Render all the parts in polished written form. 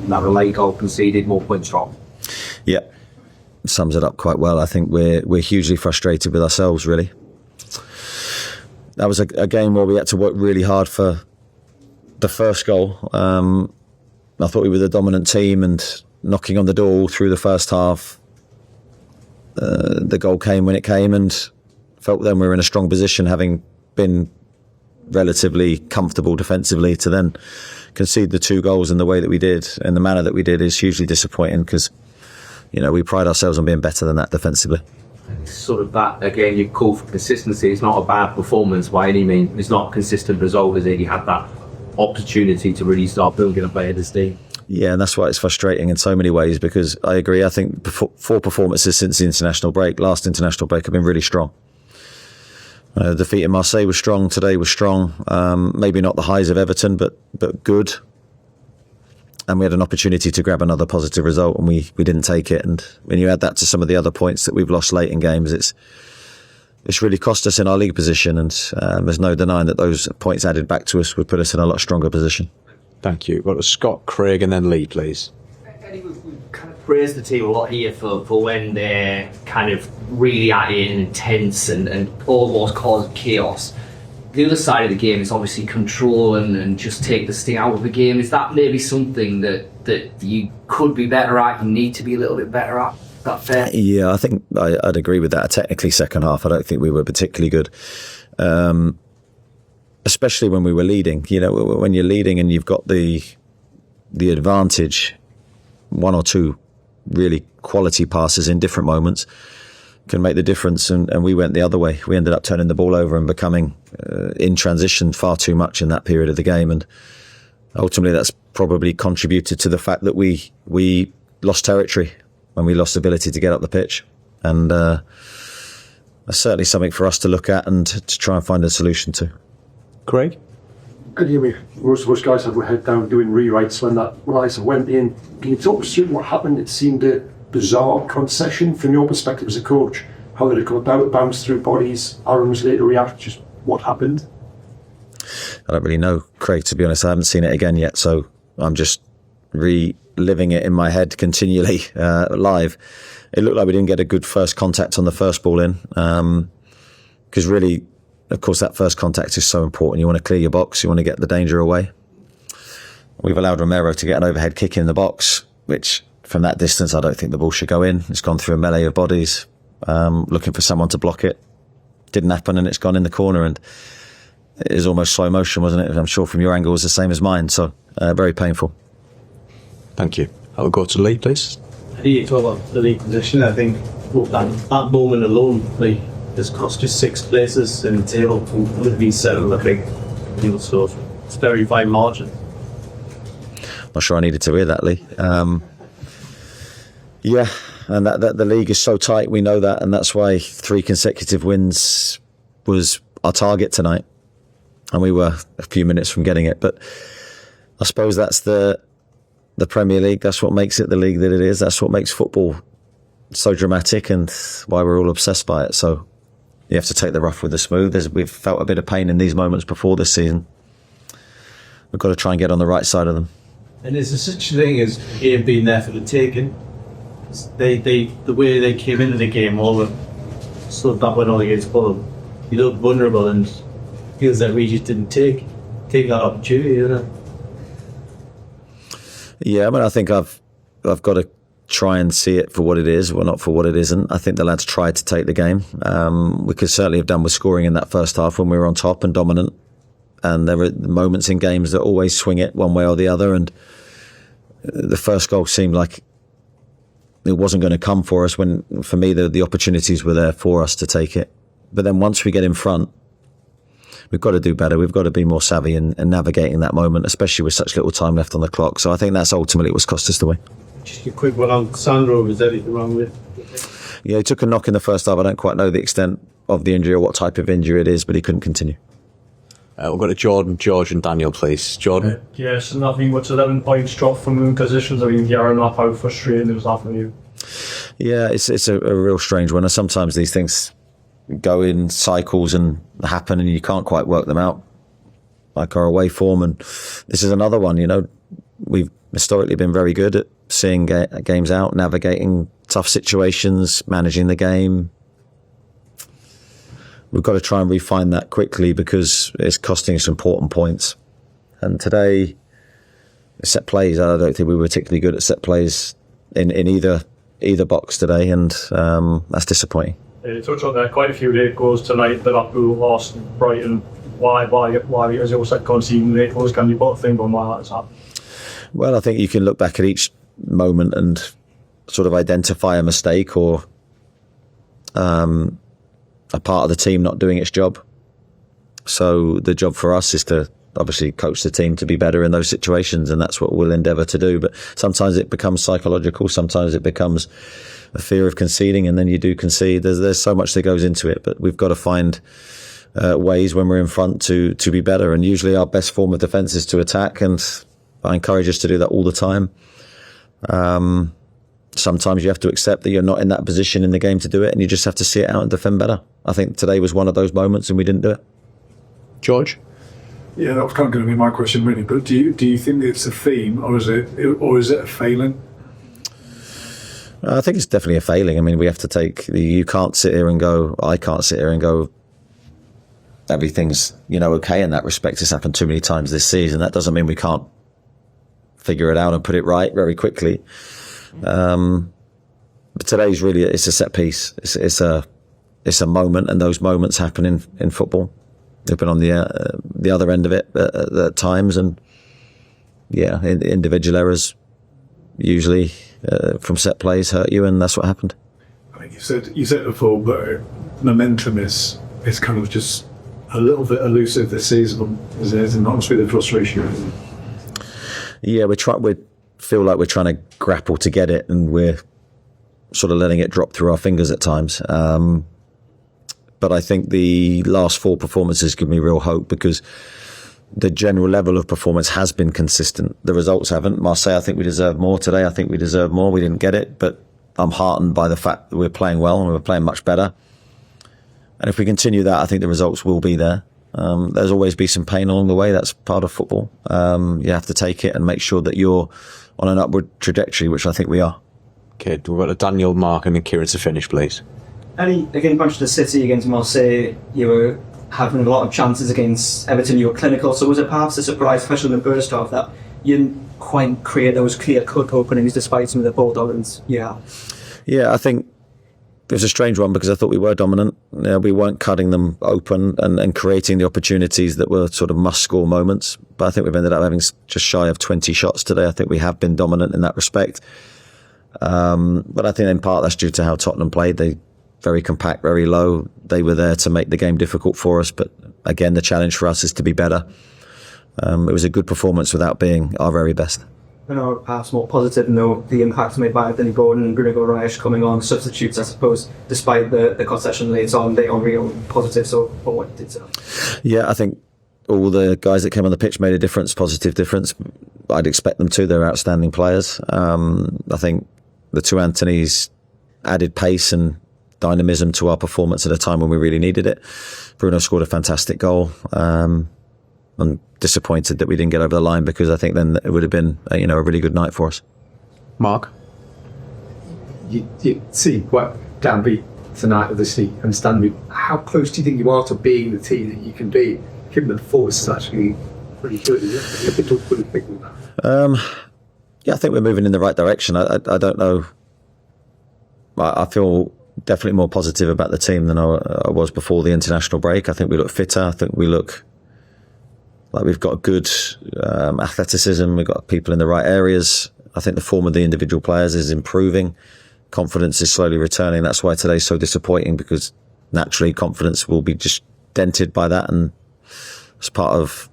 that a late goal conceded, more points dropped. Yeah, sums it up quite well. I think we're hugely frustrated with ourselves, really. That was a game where we had to work really hard for the first goal. I thought we were the dominant team and knocking on the door all through the first half. The goal came when it came, and felt then we were in a strong position, having been relatively comfortable defensively, to then concede the 2 goals in the way that we did, in the manner that we did, is hugely disappointing, because we pride ourselves on being better than that defensively. Sort of that, again, you call for consistency. It's not a bad performance by any means. It's not a consistent result, is it? You had that opportunity to really start building a better team. Yeah, and that's why it's frustrating in so many ways, because I agree. I think 4 performances since the international break, last international break, have been really strong. Defeat in Marseille was strong, today was strong. Maybe not the highs of Everton, but good. And we had an opportunity to grab another positive result, and we didn't take it. And when you add that to some of the other points that we've lost late in games, it's really cost us in our league position. And there's no denying that those points added back to us would put us in a lot stronger position. Thank you. Got to Scott, Craig, and then Lee, please. Eddie, we've kind of praised the team a lot here for when they're kind of really at it and intense and almost cause chaos. The other side of the game is obviously control and just take the sting out of the game. Is that maybe something that you could be better at, you need to be a little bit better at? Is that fair? Yeah, I think I'd agree with that. Technically, second half, I don't think we were particularly good. Especially when we were leading. When you're leading and you've got the advantage, 1 or 2 really quality passes in different moments can make the difference, and we went the other way. We ended up turning the ball over and becoming in transition far too much in that period of the game, and ultimately that's probably contributed to the fact that we lost territory when we lost the ability to get up the pitch, and that's certainly something for us to look at and to try and find a solution to. Craig? Good hear me. Most of us guys had their head down doing rewrites when that equaliser went in. Can you talk us through what happened? It seemed a bizarre concession from your perspective as a coach. How did it come about? Bounce through bodies? Aaron's later react? Just what happened? I don't really know, Craig, to be honest. I haven't seen it again yet, so I'm just reliving it in my head continually live. It looked like we didn't get a good first contact on the first ball in, because really, of course, that first contact is so important. You want to clear your box, you want to get the danger away. We've allowed Romero to get an overhead kick in the box, which from that distance I don't think the ball should go in. It's gone through a melee of bodies, looking for someone to block it. Didn't happen, and it's gone in the corner, and it is almost slow motion, wasn't it? I'm sure from your angle it was the same as mine, so very painful. Thank you. I'll go to Lee, please. You talk about the league position. I think that moment alone has cost you 6 places in the table and would have been settled, I think. So it's very fine margin. Not sure I needed to hear that, Lee. Yeah, and that the league is so tight, we know that, and that's why 3 consecutive wins was our target tonight, and we were a few minutes from getting it. But I suppose that's the Premier League. That's what makes it the league that it is. That's what makes football so dramatic, and why we're all obsessed by it. So you have to take the rough with the smooth. We've felt a bit of pain in these moments before this season. We've got to try and get on the right side of them. And there's such a thing as game being there for the taking. The way they came into the game, all the stuff that went on against Fulham, you look vulnerable, and feels that we just didn't take that opportunity, Yeah, I mean, I think I've got to try and see it for what it is, well, not for what it isn't. I think the lads tried to take the game. We could certainly have done with scoring in that first half when we were on top and dominant. And there were moments in games that always swing it one way or the other. And the first goal seemed like it wasn't going to come for us, when, for me, the opportunities were there for us to take it. But then once we get in front, we've got to do better. We've got to be more savvy in navigating that moment, especially with such little time left on the clock. So I think that's ultimately what's cost us the win. Just a quick one on Sandro. Was there anything wrong with? Yeah, he took a knock in the first half. I don't quite know the extent of the injury or what type of injury it is, but he couldn't continue. We'll go to Jordan, George and Daniel, please. Jordan? Yes, and I think what's 11 points dropped from positions. I mean, Yaron off, how frustrating it was that from you? Yeah, it's a real strange one. And sometimes these things go in cycles and happen, and you can't quite work them out, like our away form. And this is another one, we've historically been very good at seeing games out, navigating tough situations, managing the game. We've got to try and refine that quickly because it's costing us important points. And today, set plays, I don't think we were particularly good at set plays in either box today, and that's disappointing. You touched on there, quite a few late goals tonight. Liverpool lost, Brighton. Why is it also conceding late goals? Can you put a finger on why that's happened? Well, I think you can look back at each moment and sort of identify a mistake or a part of the team not doing its job. So the job for us is to obviously coach the team to be better in those situations, and that's what we'll endeavour to do. But sometimes it becomes psychological, sometimes it becomes a fear of conceding, and then you do concede. There's so much that goes into it, but we've got to find ways when we're in front to be better. And usually our best form of defence is to attack, and I encourage us to do that all the time. Sometimes you have to accept that you're not in that position in the game to do it, and you just have to see it out and defend better. I think today was one of those moments, and we didn't do it. George? Yeah, that was kind of going to be my question, really. But do you think it's a theme, or is it a failing? I think it's definitely a failing. I mean, we have to you can't sit here and go, I can't sit here and go, everything's, okay in that respect. It's happened too many times this season. That doesn't mean we can't figure it out and put it right very quickly. But today's really, it's a set piece. It's a moment, and those moments happen in football. We've been on the other end of it at times, and individual errors usually from set plays hurt you, and that's what happened. I mean, you said before, but momentum is kind of just a little bit elusive this season, is it? And honestly, the frustration. Yeah, we feel like we're trying to grapple to get it, and we're sort of letting it drop through our fingers at times. But I think the last 4 performances give me real hope, because the general level of performance has been consistent. The results haven't. Marseille, I think we deserve more today. I think we deserve more. We didn't get it, but I'm heartened by the fact that we're playing well and we're playing much better. And if we continue that, I think the results will be there. There's always be some pain along the way. That's part of football. You have to take it and make sure that you're on an upward trajectory, which I think we are. Okay, we've got a Daniel, Mark and then Kieran to finish, please. Eddie, against Manchester City, against Marseille, you were having a lot of chances. Against Everton, you were clinical. So was it perhaps a surprise, especially in the first half, that you didn't quite create those clear-cut openings despite some of the ball dominance? Yeah, I think it was a strange one, because I thought we were dominant. We weren't cutting them open and creating the opportunities that were sort of must-score moments. But I think we've ended up having just shy of 20 shots today. I think we have been dominant in that respect. But I think in part that's due to how Tottenham played. They very compact, very low. They were there to make the game difficult for us. But again, the challenge for us is to be better. It was a good performance without being our very best. I know perhaps more positive, the impacts made by Anthony Gordon and Bruno Guimarães coming on, substitutes, I suppose, despite the concession later on, they are real positive. So, what did so? Yeah, I think all the guys that came on the pitch made a difference, positive difference. I'd expect them to. They're outstanding players. I think the 2 Anthonys added pace and dynamism to our performance at a time when we really needed it. Bruno scored a fantastic goal. I'm disappointed that we didn't get over the line, because I think then it would have been a really good night for us. Mark? You see quite downbeat tonight, obviously, understandably. How close do you think you are to being the team that you can be, given that the force is actually pretty good? Yeah, I think we're moving in the right direction. I don't know. I feel definitely more positive about the team than I was before the international break. I think we look fitter. I think we look like we've got good athleticism. We've got people in the right areas. I think the form of the individual players is improving. Confidence is slowly returning. That's why today's so disappointing, because naturally confidence will be just dented by that, and it's part of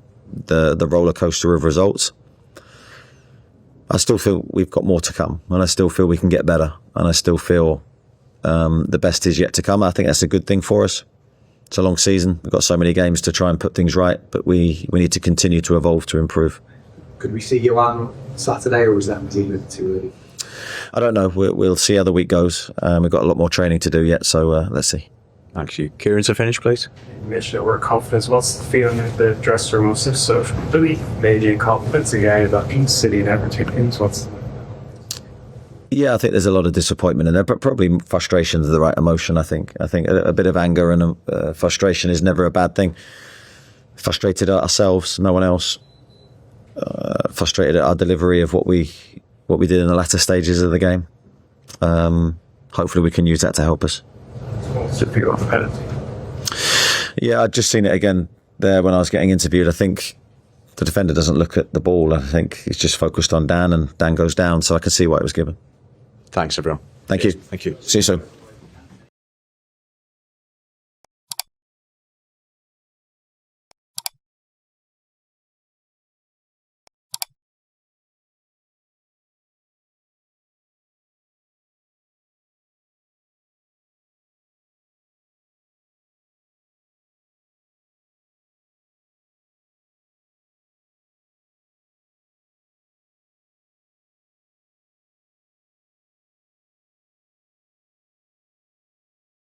the roller coaster of results. I still feel we've got more to come, and I still feel we can get better, and I still feel the best is yet to come. I think that's a good thing for us. It's a long season. We've got so many games to try and put things right, but we need to continue to evolve, to improve. Could we see Yoane Saturday, or was that too early? I don't know. We'll see how the week goes. We've got a lot more training to do yet, so let's see. Thank you. Kieran, to finish, please. Make sure we're confident. What's the feeling at the dressing room? So really made you confidence again that City and Everton games. What's Yeah, I think there's a lot of disappointment in there, but probably frustration is the right emotion. I think a bit of anger and frustration is never a bad thing. Frustrated at ourselves, no one else. Frustrated at our delivery of what we did in the latter stages of the game. Hopefully we can use that to help us. to figure out the penalty? Yeah, I'd just seen it again there when I was getting interviewed. I think the defender doesn't look at the ball. I think he's just focused on Dan, and Dan goes down, so I can see why it was given. Thanks, everyone. Thank you. Thank you. See you soon.